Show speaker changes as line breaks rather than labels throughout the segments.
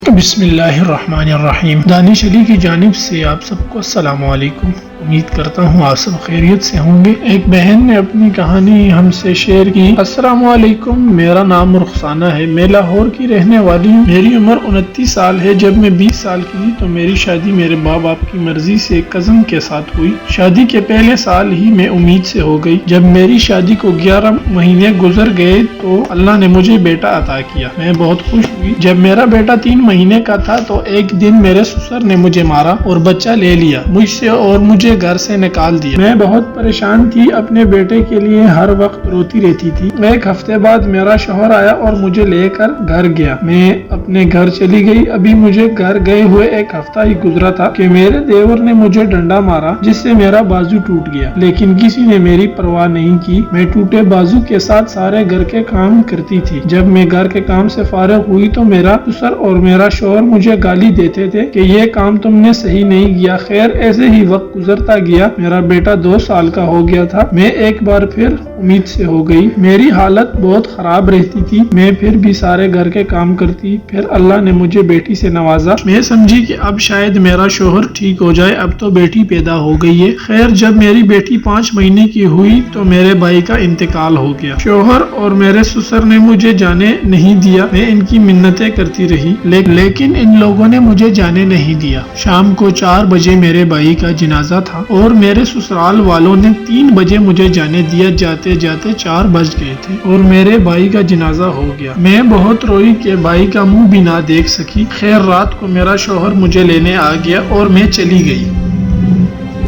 بسم اللہ الرحمن الرحیم۔ دانش علی کی جانب سے آپ سب کو السلام علیکم۔ امید کرتا ہوں آپ سب خیریت سے ہوں گے۔ ایک بہن نے اپنی کہانی ہم سے شیئر کی۔ السلام علیکم، میرا نام رخسانہ ہے، میں لاہور کی رہنے والی ہوں۔ میری عمر 29 سال ہے۔ جب میں 20 سال کی تھی تو میری شادی میرے ماں باپ کی مرضی سے کزن کے ساتھ ہوئی۔ شادی کے پہلے سال ہی میں امید سے ہو گئی۔ جب میری شادی کو 11 مہینے گزر گئے تو اللہ نے مجھے بیٹا عطا کیا۔ میں بہت خوش ہوئی۔ جب میرا بیٹا 3 مہینے کا تھا تو ایک دن میرے سسر نے مجھے مارا اور بچہ لے لیا مجھ سے اور مجھے گھر سے نکال دیا۔ میں بہت پریشان تھی، اپنے بیٹے کے لیے ہر وقت روتی رہتی تھی۔ ایک ہفتے بعد میرا شوہر آیا اور مجھے لے کر گھر گیا۔ میں اپنے گھر چلی گئی۔ ابھی مجھے گھر گئے ہوئے ایک ہفتہ ہی گزرا تھا کہ میرے دیور نے مجھے ڈنڈا مارا جس سے میرا بازو ٹوٹ گیا، لیکن کسی نے میری پرواہ نہیں کی۔ میں ٹوٹے بازو کے ساتھ سارے گھر کے کام کرتی تھی۔ جب میں گھر کے کام سے فارغ ہوئی تو میرا سسر اور میرا شوہر مجھے گالی دیتے تھے کہ یہ کام تم نے صحیح نہیں کیا۔ خیر ایسے ہی وقت گزرتا گیا۔ میرا بیٹا 2 سال کا ہو گیا تھا۔ میں ایک بار پھر امید سے ہو گئی۔ میری حالت بہت خراب رہتی تھی، میں پھر بھی سارے گھر کے کام کرتی۔ پھر اللہ نے مجھے بیٹی سے نوازا۔ میں سمجھی کہ اب شاید میرا شوہر ٹھیک ہو جائے، اب تو بیٹی پیدا ہو گئی ہے۔ خیر جب میری بیٹی 5 مہینے کی ہوئی تو میرے بھائی کا انتقال ہو گیا۔ شوہر اور میرے سسر نے مجھے جانے نہیں دیا۔ میں ان کی منتیں کرتی رہی لیکن ان لوگوں نے مجھے جانے نہیں دیا۔ شام کو 4 بجے میرے بھائی کا جنازہ تھا اور میرے سسرال والوں نے 3 بجے مجھے جانے دیا۔ جاتے جاتے 4 بج گئے تھے اور میرے بھائی کا جنازہ ہو گیا۔ میں بہت روئی کہ بھائی کا منہ بھی نہ دیکھ سکی۔ خیر رات کو میرا شوہر مجھے لینے آ گیا اور میں چلی گئی۔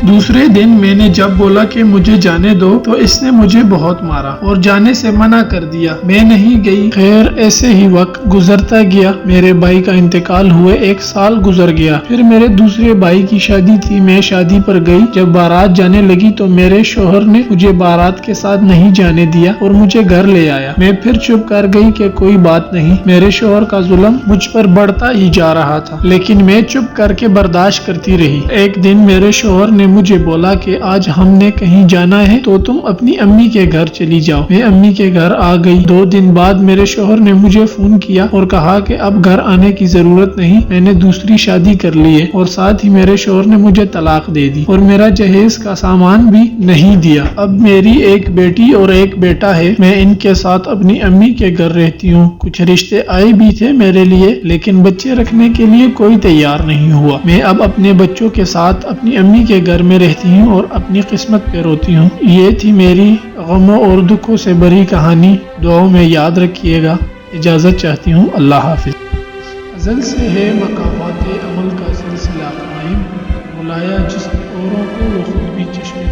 دوسرے دن میں نے جب بولا کہ مجھے جانے دو تو اس نے مجھے بہت مارا اور جانے سے منع کر دیا۔ میں نہیں گئی۔ خیر ایسے ہی وقت گزرتا گیا۔ میرے بھائی کا انتقال ہوئے 1 سال گزر گیا۔ پھر میرے دوسرے بھائی کی شادی تھی، میں شادی پر گئی۔ جب بارات جانے لگی تو میرے شوہر نے مجھے بارات کے ساتھ نہیں جانے دیا اور مجھے گھر لے آیا۔ میں پھر چپ کر گئی کہ کوئی بات نہیں۔ میرے شوہر کا ظلم مجھ پر بڑھتا ہی جا رہا تھا لیکن میں چپ کر کے برداشت کرتی رہی۔ ایک دن میرے شوہر نے مجھے بولا کہ آج ہم نے کہیں جانا ہے تو تم اپنی امی کے گھر چلی جاؤ۔ میں امی کے گھر آ گئی۔ 2 دن بعد میرے شوہر نے مجھے فون کیا اور کہا کہ اب گھر آنے کی ضرورت نہیں، میں نے دوسری شادی کر لی ہے، اور ساتھ ہی میرے شوہر نے مجھے طلاق دے دی اور میرا جہیز کا سامان بھی نہیں دیا۔ اب میری ایک بیٹی اور ایک بیٹا ہے۔ میں ان کے ساتھ اپنی امی کے گھر رہتی ہوں۔ کچھ رشتے آئے بھی تھے میرے لیے لیکن بچے رکھنے کے لیے کوئی تیار نہیں ہوا۔ میں اب اپنے بچوں کے ساتھ اپنی امی کے گھر میں رہتی ہوں اور اپنی قسمت پہ روتی ہوں۔ یہ تھی میری غموں اور دکھوں سے بھری کہانی۔ دعاؤں میں یاد رکھیے گا۔ اجازت چاہتی ہوں، اللہ حافظ۔ ازل سے ہے مقامات عمل کا سلسلہ قائم، بلایا جس نے اوروں کو وہ خود بھی چشمے